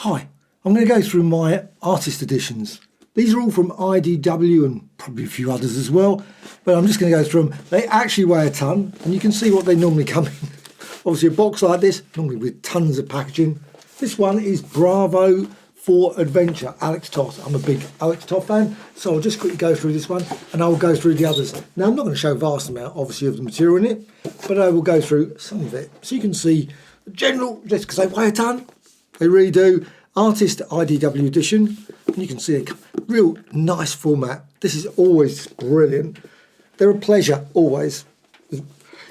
Hi, I'm going to go through my artist editions. These are all from IDW and probably a few others as well, but I'm just going to go through them. They actually weigh a ton, and you can see what they normally come in. Obviously a box like this, normally with tons of packaging. This one is Bravo for Adventure, Alex Toth. I'm a big Alex Toth fan, so I'll just quickly go through this one and I'll go through the others. Now I'm not going to show a vast amount, obviously, of the material in it, but I will go through some of it. So you can see the general, just because they weigh a ton, they really do. Artist IDW edition, and you can see a real nice format. This is always brilliant. They're a pleasure, always.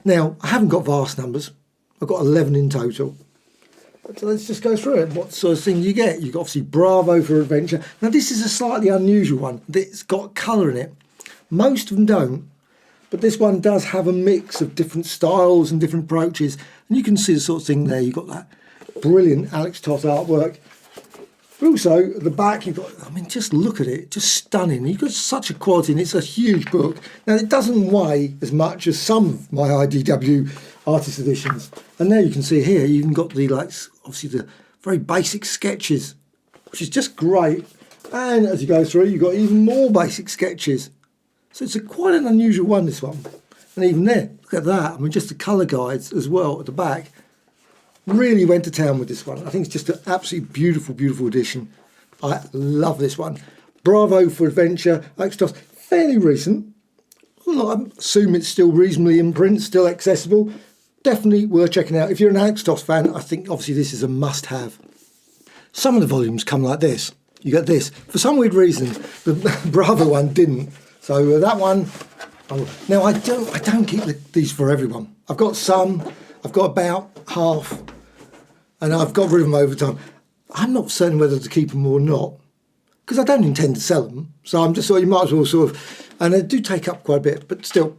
Now, I haven't got vast numbers. I've got 11 in total. So let's just go through it. What sort of thing you get? You've got obviously Bravo for Adventure. Now, this is a slightly unusual one. It's got colour in it. Most of them don't, but this one does have a mix of different styles and different approaches. And you can see the sort of thing there. You've got that brilliant Alex Toth artwork. But also, at the back, you've got, I mean, just look at it, just stunning. You've got such a quality, and it's a huge book. Now, it doesn't weigh as much as some of my IDW artist editions. And there you can see here, you've even got the, like, obviously the very basic sketches, which is just great. And as you go through, you've got even more basic sketches. So it's quite an unusual one, this one. And even there, look at that. I mean, just the colour guides as well at the back. Really went to town with this one. I think it's just an absolutely beautiful, beautiful edition. I love this one. Bravo for Adventure, Alex Toth, fairly recent. I assume it's still reasonably in print, still accessible. Definitely worth checking out. If you're an Alex Toth fan, I think obviously this is a must-have. Some of the volumes come like this. You get this. For some weird reason, the Bravo one didn't. So that one. Now I don't keep these for everyone. I've got some. I've got about half, and I've got rid of them over time. I'm not certain whether to keep them or not, because I don't intend to sell them. So I'm just you might as well sort of, and they do take up quite a bit, but still,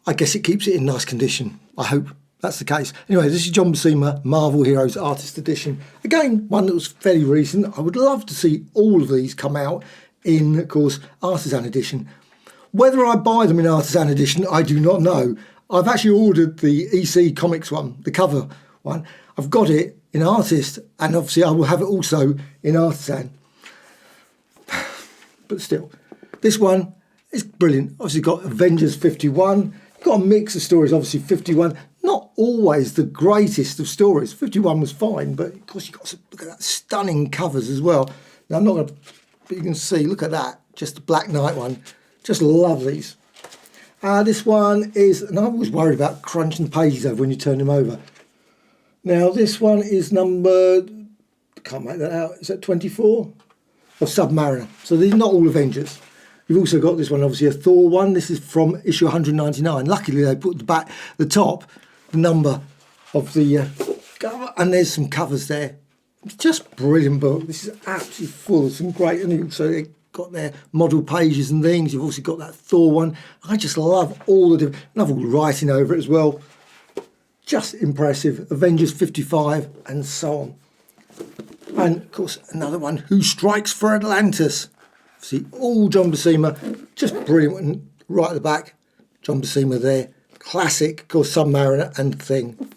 I guess it keeps it in nice condition. I hope that's the case. Anyway, this is John Buscema, Marvel Heroes Artist Edition. Again, one that was fairly recent. I would love to see all of these come out in, of course, Artisan Edition. Whether I buy them in Artisan Edition, I do not know. I've actually ordered the EC Comics one, the cover one. I've got it in Artist, and obviously I will have it also in Artisan. But still, this one is brilliant. Obviously got Avengers 51. Got a mix of stories, obviously 51. Not always the greatest of stories. 51 was fine, but of course you've got to look at that stunning covers as well. Now I'm not going to, but you can see, look at that. Just the Black Knight one. Just love these. This one is, and I was worried about crunching the pages over when you turn them over. Now this one is numbered, can't make that out, is that 24? Of Submariner. So these are not all Avengers. You've also got this one, obviously a Thor one. This is from issue 199. Luckily they put the top, the number of the cover, and there's some covers there. It's just brilliant book. This is absolutely full of some great, and also got their model pages and things. You've also got that Thor one. I just love all the different, love all the writing over it as well. Just impressive. Avengers 55 and so on. And of course another one, Who Strikes for Atlantis. See, all John Buscema, just brilliant. And right at the back, John Buscema there. Classic, of course, Submariner and Thing.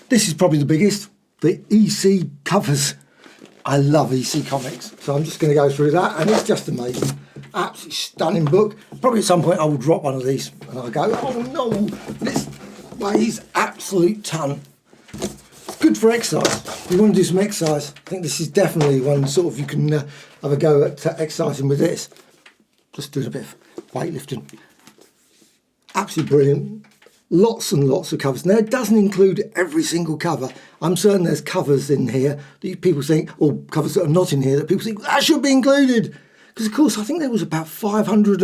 This is probably the biggest, the EC covers. I love EC Comics, so I'm just going to go through that, and it's just amazing. Absolutely stunning book. Probably at some point I will drop one of these, and I'll go, oh no, this weighs absolute ton. Good for exercise. If you want to do some exercise, I think this is definitely one sort of you can have a go at exercising with this. Just doing a bit of weightlifting. Absolutely brilliant. Lots and lots of covers. Now, it doesn't include every single cover. I'm certain there's covers in here that people think, or covers that are not in here, that people think, that should be included. Because, of course, I think there was about 500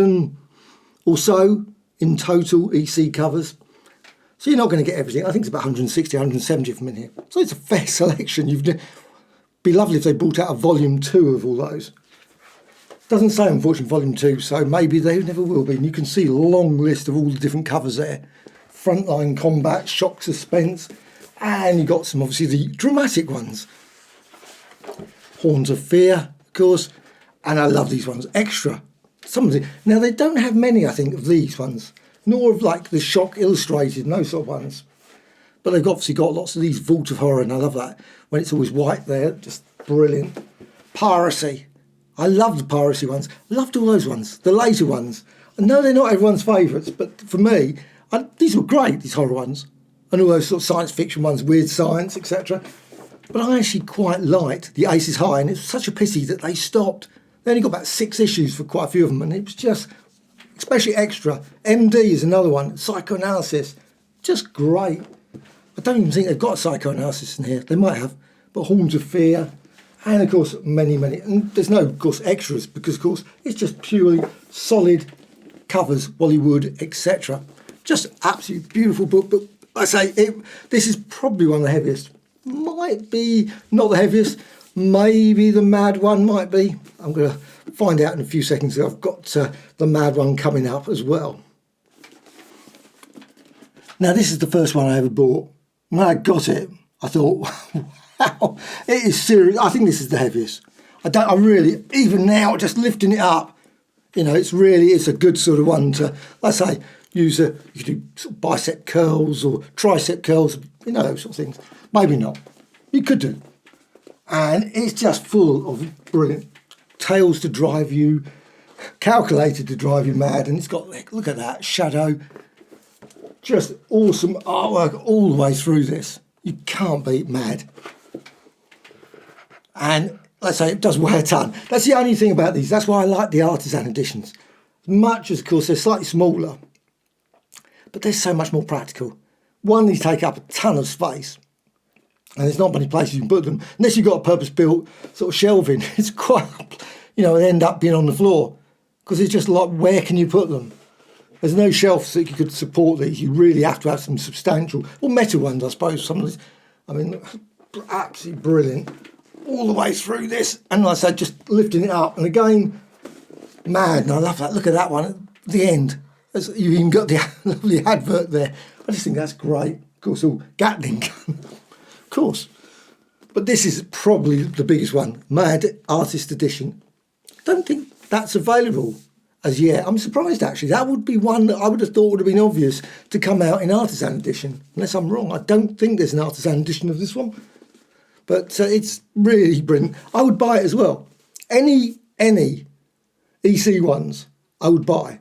or so in total EC covers. So you're not going to get everything. I think it's about 160, 170 of them in here. So it's a fair selection. It'd be lovely if they brought out a volume 2 of all those. Doesn't say, unfortunately, volume 2, so maybe they never will be. And you can see a long list of all the different covers there. Frontline Combat, Shock Suspense, and you've got some, obviously, the dramatic ones. Horns of Fear, of course, and I love these ones. Extra. Some of the, now, they don't have many, I think, of these ones, nor of, like, the Shock Illustrated and those sort of ones. But they've obviously got lots of these Vault of Horror, and I love that when it's always white there, just brilliant. Piracy. I love the piracy ones. Loved all those ones, the later ones. I know they're not everyone's favourites, but for me, these were great, these horror ones. And all those sort of science fiction ones, weird science, etc. But I actually quite liked the Aces High, and it's such a pity that they stopped. They only got about 6 issues for quite a few of them, and it was just, especially extra. MD is another one, psychoanalysis, just great. I don't even think they've got a psychoanalysis in here. They might have, but Horns of Fear, and of course many. And there's no, of course, extras because, of course, it's just purely solid covers, Wally Wood, etc. Just absolutely beautiful book. But I say this is probably one of the heaviest. Might be not the heaviest. Maybe the Mad one might be. I'm going to find out in a few seconds. I've got the Mad one coming up as well. Now, this is the first one I ever bought. When I got it, I thought, wow, it is serious. I think this is the heaviest. I really, even now, just lifting it up, you know, it's a good sort of one to, let's say, you could do sort of bicep curls or tricep curls, you know, those sort of things. Maybe not. You could do. And it's just full of brilliant tales to drive you, calculated to drive you mad. And it's got, look at that, shadow. Just awesome artwork all the way through this. You can't beat Mad. And let's say it does weigh a ton. That's the only thing about these. That's why I like the artisan editions. As much as, of course, they're slightly smaller, but they're so much more practical. One, they take up a ton of space, and there's not many places you can put them. Unless you've got a purpose-built sort of shelving, it's quite, you know, they end up being on the floor. Because it's just like, where can you put them? There's no shelves that you could support these. You really have to have some substantial, or metal ones, I suppose. Some of these, I mean, absolutely brilliant. All the way through this. And like I said, just lifting it up. And again, Mad. And I love that. Look at that one at the end. You've even got the lovely advert there. I just think that's great. Of course, all Gatling gun. Of course. But this is probably the biggest one. Mad Artist Edition. Don't think that's available as yet. I'm surprised, actually. That would be one that I would have thought would have been obvious to come out in Artisan Edition. Unless I'm wrong. I don't think there's an Artisan Edition of this one. But it's really brilliant. I would buy it as well. Any EC ones I would buy.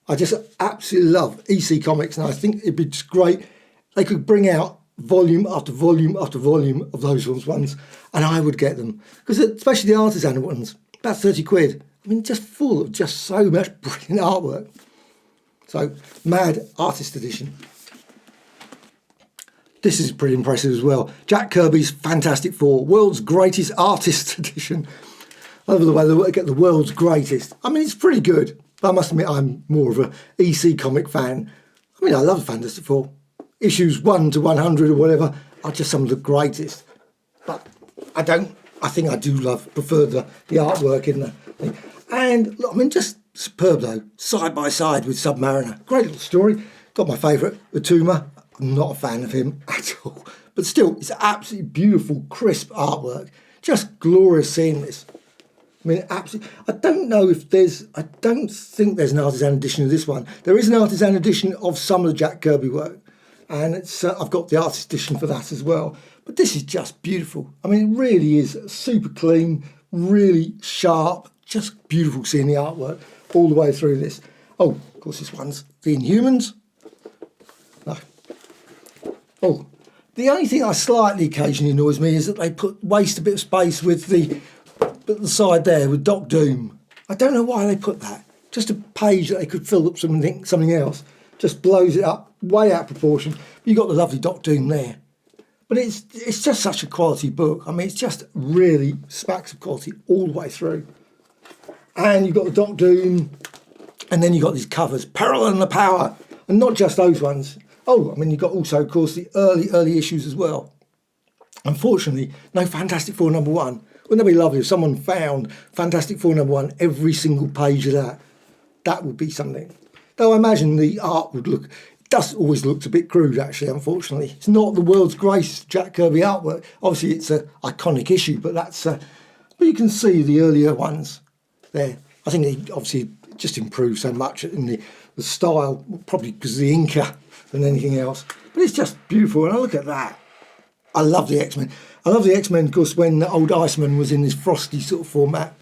I just absolutely love EC Comics, and I think it'd be just great. They could bring out volume after volume after volume of those ones, and I would get them. Because especially the artisan ones, about 30 quid. I mean, just full of just so much brilliant artwork. So, Mad Artist Edition. This is pretty impressive as well. Jack Kirby's Fantastic Four, World's Greatest Artist Edition. I love the way they get the world's greatest. I mean, it's pretty good. But I must admit, I'm more of an EC comic fan. I mean, I love Fantastic Four. Issues 1 to 100 or whatever are just some of the greatest. But I think I do prefer the artwork in the thing. And, I mean, just superb though. Side by side with Submariner. Great little story. Got my favourite, Utuma. I'm not a fan of him at all. But still, it's absolutely beautiful, crisp artwork. Just glorious seeing this. I mean, absolutely. I don't think there's an artisan edition of this one. There is an artisan edition of some of the Jack Kirby work. And I've got the artist edition for that as well. But this is just beautiful. I mean, it really is super clean, really sharp, just beautiful seeing the artwork all the way through this. Oh, of course, this one's the Inhumans. No. Oh, the only thing that slightly occasionally annoys me is that they waste a bit of space with the side there with Doc Doom. I don't know why they put that. Just a page that they could fill up something else. Just blows it up, way out of proportion. You've got the lovely Doc Doom there. But it's just such a quality book. I mean, it's just really smacks of quality all the way through. And you've got the Doc Doom, and then you've got these covers, Peril and the Power, and not just those ones. Oh, I mean, you've got also, of course, the early issues as well. Unfortunately, no Fantastic Four #1. Wouldn't that be lovely if someone found Fantastic Four #1, every single page of that? That would be something. Though I imagine the art it does always look a bit crude, actually, unfortunately. It's not the world's greatest Jack Kirby artwork. Obviously, it's an iconic issue, but but you can see the earlier ones there. I think they obviously just improved so much in the style, probably because of the inker than anything else. But it's just beautiful, and I look at that. I love the X-Men. I love the X-Men because when the old Iceman was in this frosty sort of format,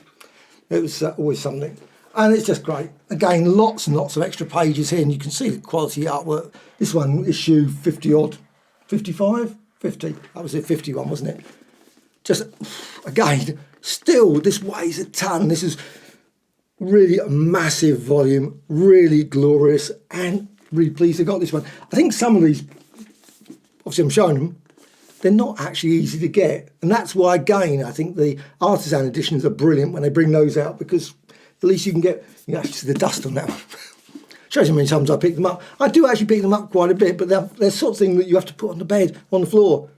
it was always something. And it's just great. Again, lots and lots of extra pages here, and you can see the quality artwork. This one, issue 50 odd, 55? 50. That was it, 51, wasn't it? Just, again, still, this weighs a ton. This is really a massive volume, really glorious, and really pleased I got this one. I think some of these, obviously I'm showing them, they're not actually easy to get. And that's why, again, I think the artisan editions are brilliant when they bring those out, because at least you can actually see the dust on that one. Shows you how many times I pick them up. I do actually pick them up quite a bit, but they're sort of thing that you have to put on the bed, on the floor.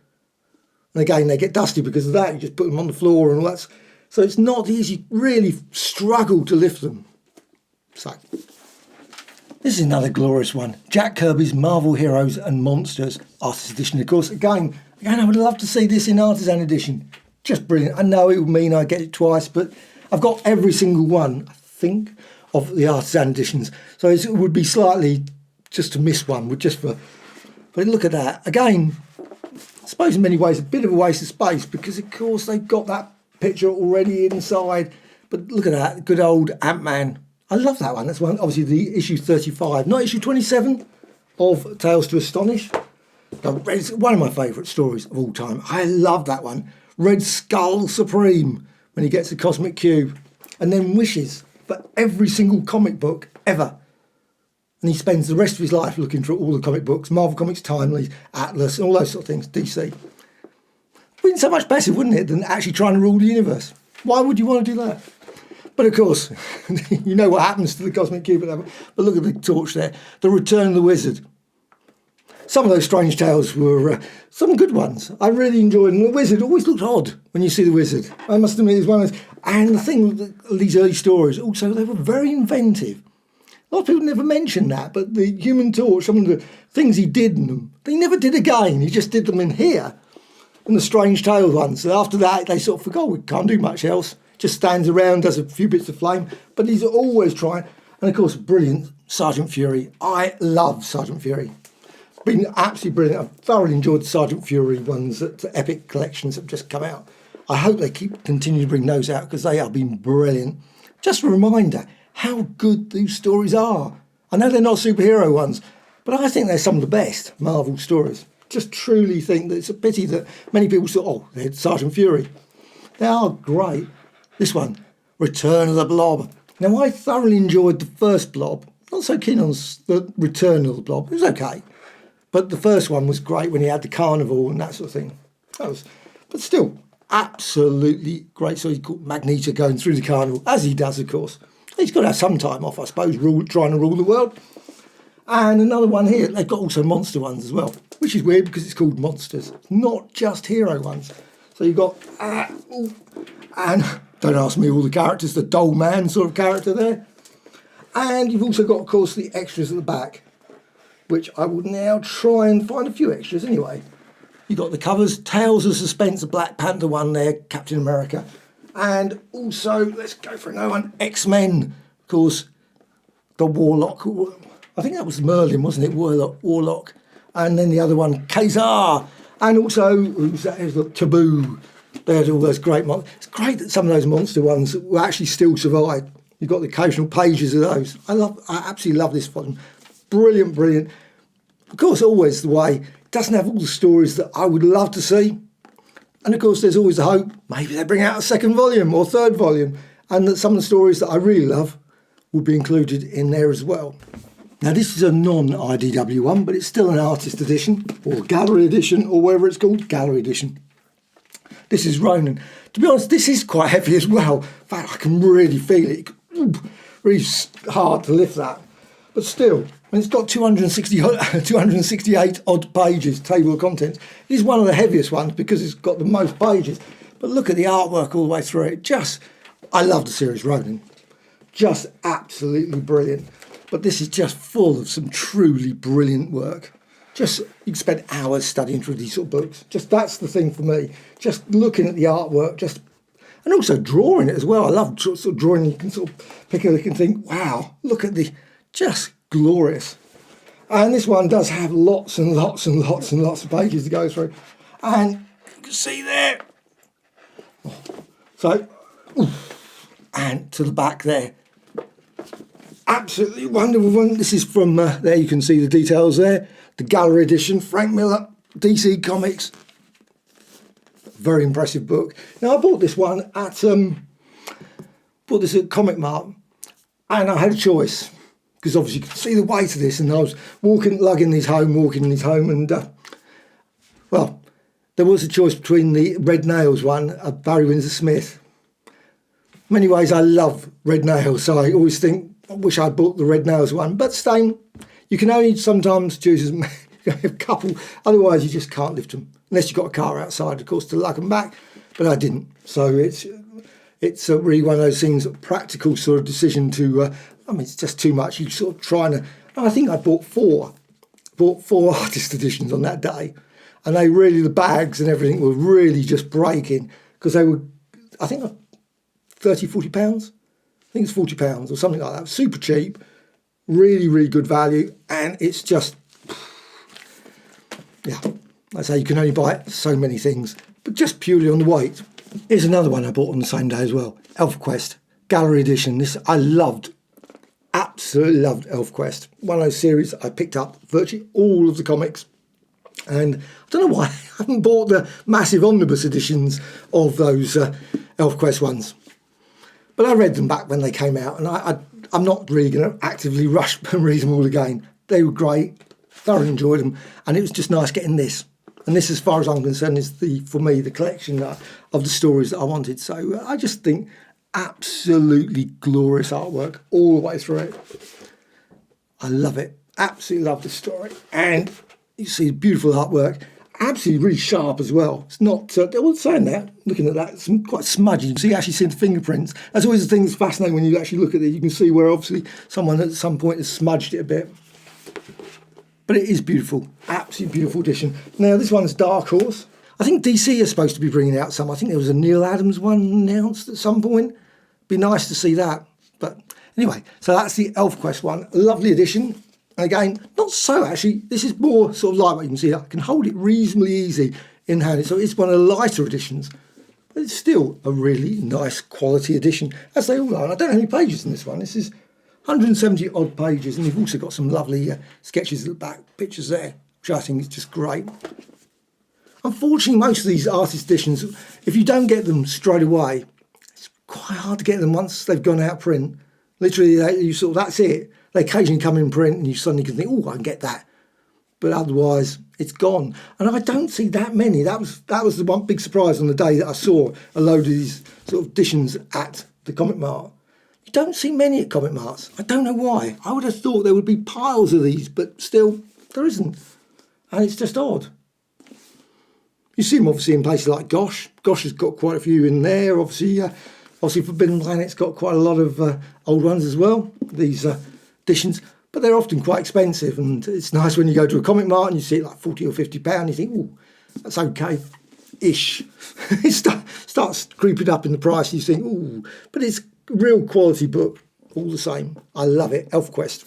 And again, they get dusty because of that. You just put them on the floor and all that. So it's not easy, really struggle to lift them. So, this is another glorious one. Jack Kirby's Marvel Heroes and Monsters, Artist Edition, of course. Again, I would love to see this in Artisan Edition. Just brilliant. I know it would mean I get it twice, but I've got every single one, I think, of the Artisan Editions. So it would be slightly just to miss one, but look at that. Again, I suppose in many ways a bit of a waste of space, because of course they've got that picture already inside. But look at that, good old Ant-Man. I love that one. That's one, obviously the issue 35, not issue 27 of Tales to Astonish. It's one of my favourite stories of all time. I love that one. Red Skull Supreme, when he gets the Cosmic Cube, and then wishes for every single comic book ever. And he spends the rest of his life looking through all the comic books, Marvel Comics, Timely, Atlas, and all those sort of things, DC. It would been so much better, wouldn't it, than actually trying to rule the universe? Why would you want to do that? But of course, you know what happens to the Cosmic Cube. But look at the torch there. The Return of the Wizard. Some of those Strange Tales were some good ones. I really enjoyed them. The Wizard always looked odd when you see the Wizard. I must admit, it's one of those. And the thing with these early stories, also, they were very inventive. A lot of people never mention that, but the Human Torch, some of the things he did in them, they never did again. He just did them in here, and the Strange Tale ones. So after that, they sort of forgot, we can't do much else. Just stands around, does a few bits of flame. But he's always trying. And of course, brilliant Sergeant Fury. I love Sergeant Fury. Been absolutely brilliant. I've thoroughly enjoyed the Sergeant Fury ones that the Epic collections have just come out. I hope they continue to bring those out, because they have been brilliant. Just a reminder how good these stories are. I know they're not superhero ones, but I think they're some of the best Marvel stories. Just truly think that it's a pity that many people thought, oh, they're Sergeant Fury. They are great. This one, Return of the Blob. Now, I thoroughly enjoyed the first Blob. Not so keen on the Return of the Blob. It was okay. But the first one was great when he had the carnival and that sort of thing. But still, absolutely great. So he's got Magneto going through the carnival, as he does, of course. He's got to have some time off, I suppose, trying to rule the world. And another one here, they've got also monster ones as well, which is weird because it's called Monsters, not just hero ones. So you've got, and don't ask me all the characters, the Doll Man sort of character there. And you've also got, of course, the extras at the back, which I will now try and find a few extras anyway. You've got the covers, Tales of Suspense, the Black Panther one there, Captain America. And also, let's go for another one, X-Men, of course, the Warlock. I think that was Merlin, wasn't it? Warlock. And then the other one, Kazar. And also, who's that? It was Taboo. They had all those great monsters. It's great that some of those monster ones will actually still survive. You've got the occasional pages of those. I absolutely love this volume. Brilliant, brilliant. Of course, always the way. It doesn't have all the stories that I would love to see. And of course, there's always the hope. Maybe they bring out a second volume or third volume. And that some of the stories that I really love will be included in there as well. Now, this is a non-IDW one, but it's still an artist edition or gallery edition or whatever it's called, gallery edition. This is Ronin. To be honest, this is quite heavy as well. In fact, I can really feel it. Really hard to lift that. But still, when it's got 268 odd pages, table of contents, it is one of the heaviest ones because it's got the most pages. But look at the artwork all the way through it. I love the series Ronin. Just absolutely brilliant. But this is just full of some truly brilliant work. You can spend hours studying through these sort of books. That's the thing for me. Just looking at the artwork, and also drawing it as well. I love sort of drawing. You can sort of pick a look and think, wow, look at just glorious. And this one does have lots and lots and lots and lots of pages to go through. And you can see there. So, and to the back there. Absolutely wonderful one. This is from, there you can see the details there. The gallery edition, Frank Miller, DC Comics. Very impressive book. Now I bought this one at Comic Mart, and I had a choice because obviously you could see the weight of this, and I was lugging these home, and well, there was a choice between the Red Nails one of Barry Windsor Smith. In many ways, I love Red Nails, so I always think I wish I'd bought the Red Nails one. But Stain, you can only sometimes choose a couple, otherwise you just can't lift them. Unless you've got a car outside, of course, to lug them back. But I didn't. So it's really one of those things, a practical sort of decision to, I mean, it's just too much. You sort of trying to, I think I bought four artist editions on that day. And they really, the bags and everything were really just breaking because they were, I think, 30, 40 pounds. I think it's 40 pounds or something like that. Super cheap, really, really good value. And it's just, yeah. I say you can only buy so many things, but just purely on the weight. Here's another one I bought on the same day as well. Elfquest, gallery edition. This I loved, absolutely loved Elfquest. One of those series I picked up virtually all of the comics. And I don't know why I haven't bought the massive omnibus editions of those Elfquest ones. But I read them back when they came out, and I'm not really going to actively rush and read them all again. They were great, thoroughly enjoyed them, and it was just nice getting this. And this, as far as I'm concerned, is for me the collection of the stories that I wanted. So I just think absolutely glorious artwork all the way through it. I love it. Absolutely love this story. And you see beautiful artwork. Absolutely really sharp as well. It's not, I was saying that, looking at that, it's quite smudgy. You can see actually see the fingerprints. That's always the thing that's fascinating when you actually look at it. You can see where obviously someone at some point has smudged it a bit. But it is beautiful, absolutely beautiful edition. Now this one's Dark Horse. I think DC is supposed to be bringing out some. I think there was a Neil Adams one announced at some point. Be nice to see that. But anyway, so that's the Elfquest one. A lovely edition. And again, not so actually. This is more sort of lightweight. You can see I can hold it reasonably easy in hand. So it's one of the lighter editions. But it's still a really nice quality edition, as they all are. And I don't know how many pages in this one. This is 170 odd pages, and you've also got some lovely sketches at the back, pictures there, which I think is just great. Unfortunately, most of these artist editions, if you don't get them straight away, it's quite hard to get them once they've gone out of print. Literally, that's it. They occasionally come in print, and you suddenly can think, oh, I can get that. But otherwise, it's gone. And I don't see that many. That was the one big surprise on the day that I saw a load of these sort of editions at the Comic Mart. Don't see many at Comic Marts. I don't know why. I would have thought there would be piles of these, but still there isn't. And it's just odd. You see them obviously in places like Gosh. Gosh has got quite a few in there. Obviously Forbidden Planet's got quite a lot of old ones as well, these editions. But they're often quite expensive, and it's nice when you go to a Comic Mart and you see it like £40 or £50. You think, oh, that's okay-ish. It starts creeping up in the price. You think, oh, but it's real quality book, all the same. I love it. Elfquest.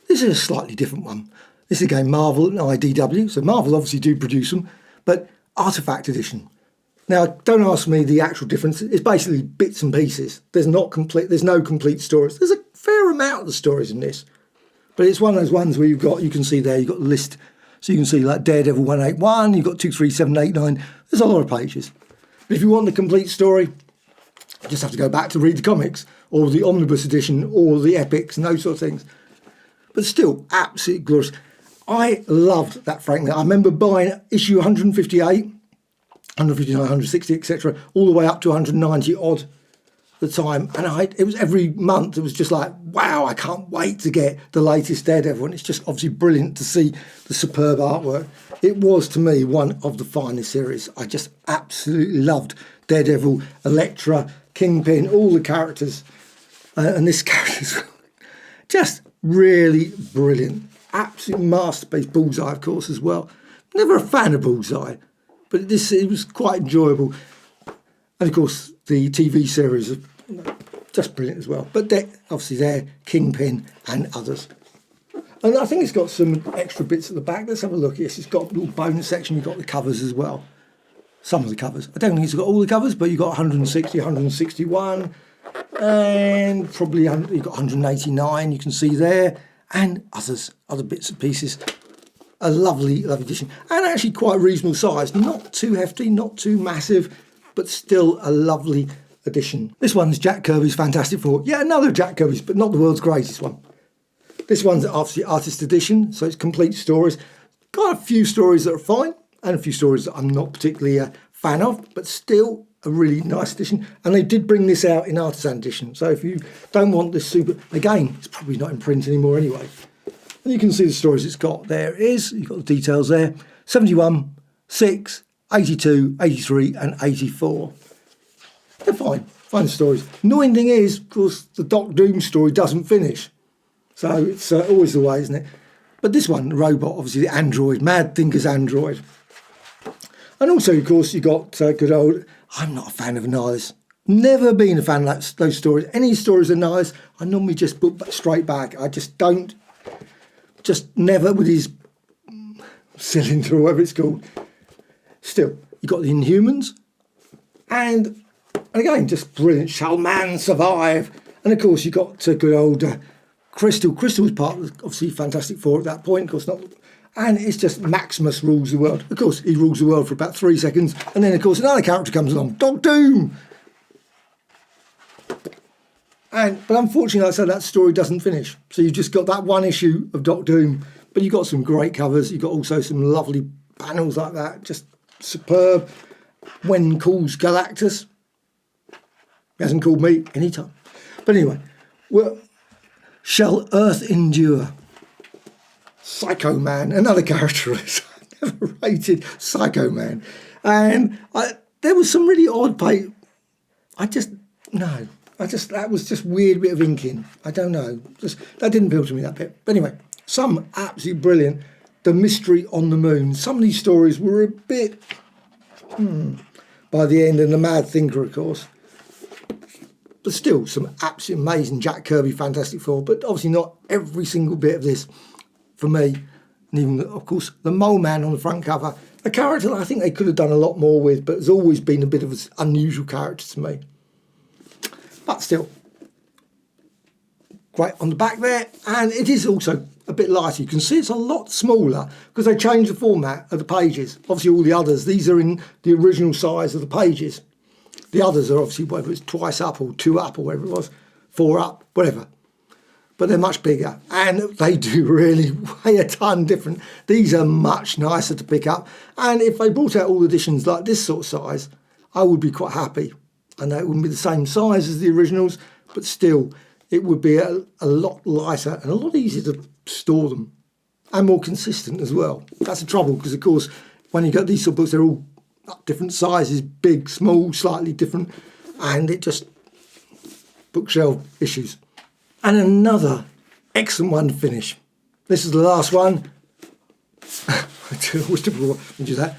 This is a slightly different one. This is again Marvel and IDW. So Marvel obviously do produce them, but Artifact edition. Now, don't ask me the actual difference. It's basically bits and pieces. There's no complete stories. There's a fair amount of the stories in this, but it's one of those ones where you can see there, you've got the list. So you can see like Daredevil 181, you've got 2, 3, 7, 8, 9. There's a lot of pages. But if you want the complete story, you just have to go back to read the comics or the omnibus edition or the epics and those sort of things. But still, absolutely glorious. I loved that Frank Miller. I remember buying issue 158, 159, 160, etc., all the way up to 190 odd at the time. And it was every month. It was just like, wow, I can't wait to get the latest Daredevil. And it's just obviously brilliant to see the superb artwork. It was, to me, one of the finest series. I just absolutely loved Daredevil, Elektra, Kingpin, all the characters. And this character's just really brilliant. Absolute masterpiece. Bullseye, of course, as well. Never a fan of Bullseye, but it was quite enjoyable. And, of course, the TV series are just brilliant as well. But obviously they're Kingpin and others. And I think it's got some extra bits at the back. Let's have a look. Yes, it's got a little bonus section. You've got the covers as well. Some of the covers. I don't think it's got all the covers, but you've got 160, 161, and probably you've got 189, you can see there, and other bits and pieces. A lovely, lovely edition. And actually quite reasonable size. Not too hefty, not too massive, but still a lovely edition. This one's Jack Kirby's Fantastic Four. Yeah, another Jack Kirby's, but not the world's greatest one. This one's obviously artist edition, so it's complete stories. Got a few stories that are fine, and a few stories that I'm not particularly a fan of, but still a really nice edition. And they did bring this out in artisan edition, so if you don't want this super... Again, it's probably not in print anymore anyway. And you can see the stories it's got. There it is. You've got the details there. 71, 6, 82, 83 and 84. They're fine. Fine stories. Annoying thing is, of course, the Doc Doom story doesn't finish. So it's always the way, isn't it? But this one, the robot, obviously the android, Mad Thinker's android. And also, of course, you got good old... I'm not a fan of Niles. Never been a fan of those stories. Any stories of Niles, I normally just book straight back. I just don't... Just never with his cylinder or whatever it's called. Still, you got the Inhumans. And again, just brilliant. Shall man survive? And of course, you got good old... Crystal. Crystal was part of, obviously, Fantastic Four at that point, of course not. And it's just Maximus rules the world. Of course, he rules the world for about 3 seconds. And then, of course, another character comes along, Doc Doom. But unfortunately, like I said, that story doesn't finish. So you've just got that one issue of Doc Doom. But you've got some great covers. You've got also some lovely panels like that. Just superb. When calls Galactus. He hasn't called me anytime. But anyway, well... Shall Earth Endure? Psycho Man, another character I never rated Psycho Man. And there was some really odd that was just weird bit of inking. I don't know. That didn't appeal to me, that bit. But anyway, some absolutely brilliant. The Mystery on the Moon. Some of these stories were a bit by the end, and the Mad Thinker, of course. But still, some absolutely amazing Jack Kirby Fantastic Four. But obviously not every single bit of this for me. And even, of course, the Mole Man on the front cover. A character that I think they could have done a lot more with, but has always been a bit of an unusual character to me. But still, great on the back there. And it is also a bit lighter. You can see it's a lot smaller because they changed the format of the pages. Obviously, all the others, these are in the original size of the pages. The others are obviously, whether it's twice up or 2 up or whatever it was, 4 up, whatever. But they're much bigger and they do really weigh a ton different. These are much nicer to pick up. And if they brought out all editions like this sort of size, I would be quite happy. I know it wouldn't be the same size as the originals, but still it would be a lot lighter and a lot easier to store them. And more consistent as well. That's the trouble because, of course, when you get these sort of books, they're all different sizes, big, small, slightly different, and it just bookshelf issues. And another excellent one to finish. This is the last one. Always typical when you do that.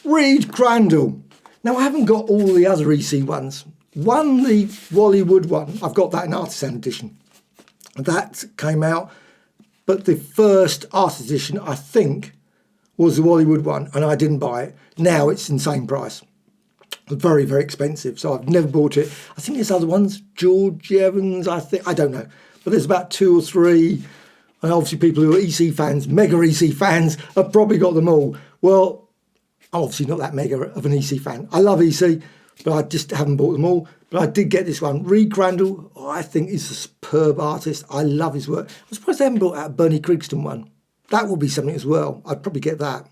Read Crandall. Now I haven't got all the other EC ones. The Wally Wood one, I've got that in artisan edition. That came out, but the first art edition, I think, was the Wally Wood one, and I didn't buy it. Now it's insane price. Very, very expensive, so I've never bought it. I think there's other ones, George Evans, I don't know. But there's about 2 or 3, and obviously people who are EC fans, mega EC fans, have probably got them all. Well, I'm obviously not that mega of an EC fan. I love EC, but I just haven't bought them all. But I did get this one. Reed Crandall, I think he's a superb artist. I love his work. I'm surprised they haven't brought out a Bernie Krigston one. That would be something as well. I'd probably get that.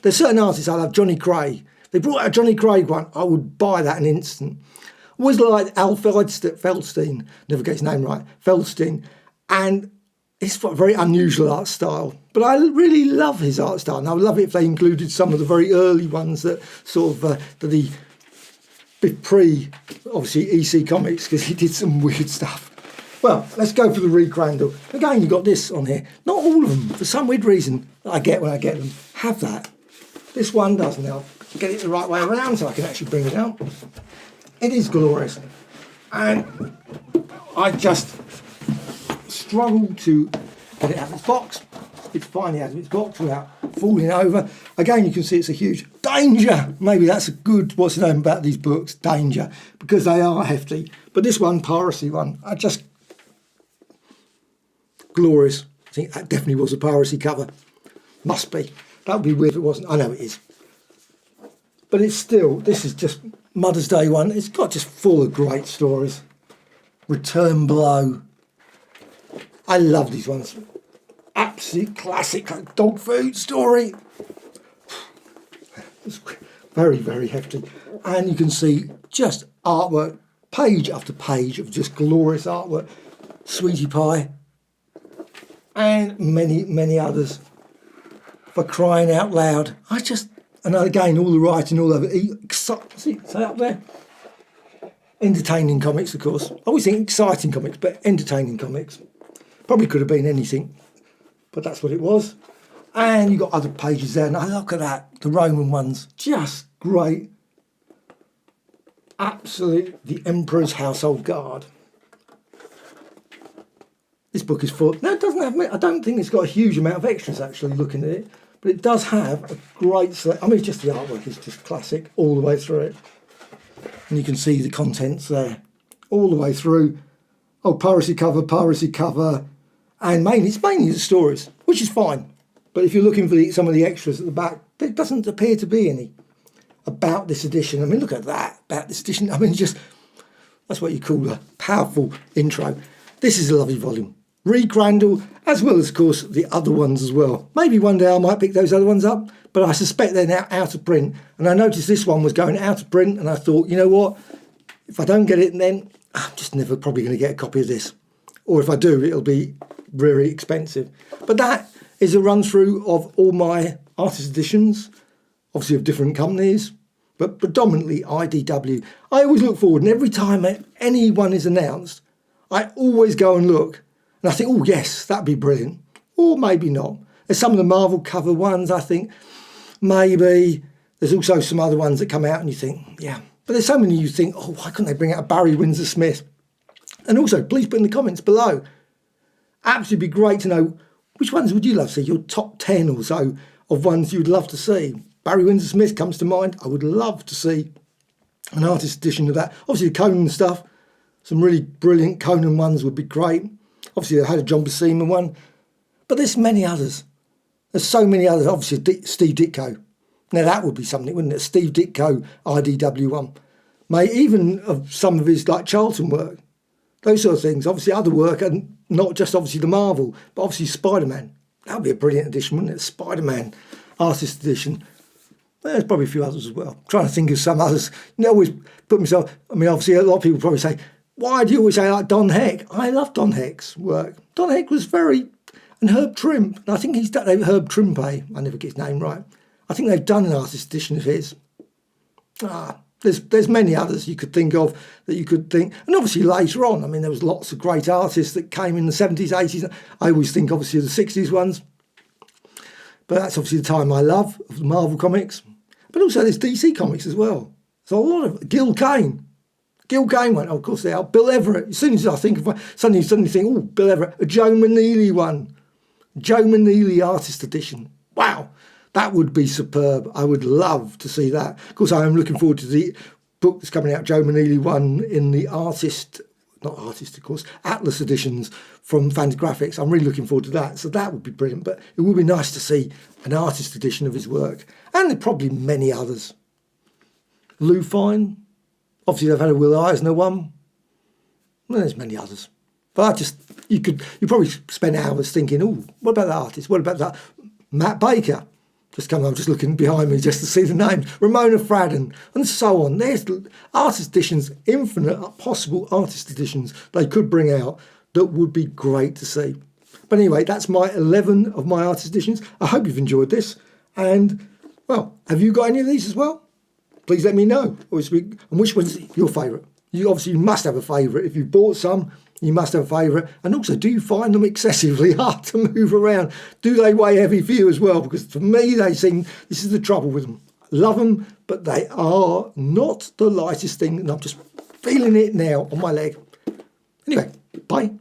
There's certain artists I love. Johnny Craig. They brought out a Johnny Craig one. I would buy that in an instant. Always liked Al Feldstein. Never get his name right. Feldstein. And it's got a very unusual art style. But I really love his art style. And I would love it if they included some of the very early ones that sort of the pre, obviously, EC Comics, because he did some weird stuff. Well, let's go for the Reed Crandall. Again, you've got this on here. Not all of them, for some weird reason that I get when I get them, have that. This one doesn't. I'll get it the right way around so I can actually bring it out. It is glorious. And I just struggle to get it out of its box. It's finally out of its box without falling over. Again, you can see it's a huge danger. Maybe that's a good, what's the name about these books? Danger, because they are hefty. But this one, piracy one, I just, glorious. I think that definitely was a piracy cover. Must be. That would be weird if it wasn't. I know it is. But it's still, this is just Mother's Day one. It's got just full of great stories. Return Blow. I love these ones. Absolute classic dog food story. It's very, very hefty. And you can see just artwork, page after page of just glorious artwork. Sweetie Pie. And many, many others. For crying out loud. And again, all the writing all over. See up there? Entertaining comics, of course. I always think exciting comics, but entertaining comics. Probably could have been anything, but that's what it was. And you've got other pages there. Now look at that. The Roman ones. Just great. Absolute. The Emperor's Household Guard. This book is full. No, it doesn't have. I don't think it's got a huge amount of extras actually looking at it. But it does have a great selection. I mean, just the artwork is just classic all the way through it. And you can see the contents there all the way through. Oh, piracy cover. And it's mainly the stories, which is fine. But if you're looking for some of the extras at the back, there doesn't appear to be any about this edition. I mean, look at that, about this edition. I mean, that's what you call a powerful intro. This is a lovely volume. Read Crandall, as well as, of course, the other ones as well. Maybe one day I might pick those other ones up, but I suspect they're now out of print. And I noticed this one was going out of print, and I thought, you know what? If I don't get it then, I'm just never probably going to get a copy of this. Or if I do, it'll be very expensive. But that is a run-through of all my artist editions, obviously of different companies, but predominantly IDW. I always look forward, and every time any one is announced, I always go and look. And I think, oh, yes, that'd be brilliant. Or maybe not. There's some of the Marvel cover ones, I think, maybe. There's also some other ones that come out and you think, yeah. But there's so many you think, oh, why couldn't they bring out a Barry Windsor Smith? And also, please put in the comments below. Absolutely be great to know which ones would you love to see, your top 10 or so of ones you'd love to see. Barry Windsor Smith comes to mind. I would love to see an artist edition of that. Obviously, the Conan stuff, some really brilliant Conan ones would be great. Obviously, I had a John Buscema one, but there's many others. There's so many others. Obviously, Steve Ditko. Now, that would be something, wouldn't it? Steve Ditko IDW one. Even of some of his, like, Charlton work. Those sort of things. Obviously, other work, and not just obviously the Marvel, but obviously Spider-Man. That would be a brilliant edition, wouldn't it? Spider-Man artist edition. There's probably a few others as well. I'm trying to think of some others. I always put myself, I mean, obviously, a lot of people probably say, why do you always say like Don Heck? I love Don Heck's work. Don Heck was and Herb Trimpe. And I think he's done, Herb Trimpe, I never get his name right. I think they've done an artist edition of his. There's many others you could think of that you could think. And obviously later on, I mean, there was lots of great artists that came in the 70s, 80s. I always think obviously of the 60s ones. But that's obviously the time I love of the Marvel comics. But also there's DC comics as well. There's a lot of Gil Kane. Gil Kane one, of course they are. Bill Everett. As soon as I think of suddenly think, oh, Bill Everett. A Joe Maneely one. Joe Maneely artist edition. Wow. That would be superb. I would love to see that. Of course, I am looking forward to the book that's coming out, Joe Maneely one in the Atlas editions from Fantagraphics. I'm really looking forward to that. So that would be brilliant. But it would be nice to see an artist edition of his work. And there are probably many others. Lou Fine. Obviously, they've had a Will Eisner one. Well, there's many others. But you probably spend hours thinking, oh, what about that artist? What about that? Matt Baker. I'm just looking behind me just to see the names. Ramona Fradden, and so on. There's artist editions, infinite possible artist editions they could bring out that would be great to see. But anyway, that's my 11 of my artist editions. I hope you've enjoyed this. And, well, have you got any of these as well? Please let me know. And which one's your favourite? You obviously must have a favourite. If you bought some, you must have a favourite. And also, do you find them excessively hard to move around? Do they weigh heavy for you as well? Because for me, this is the trouble with them. I love them, but they are not the lightest thing. And I'm just feeling it now on my leg. Anyway, bye.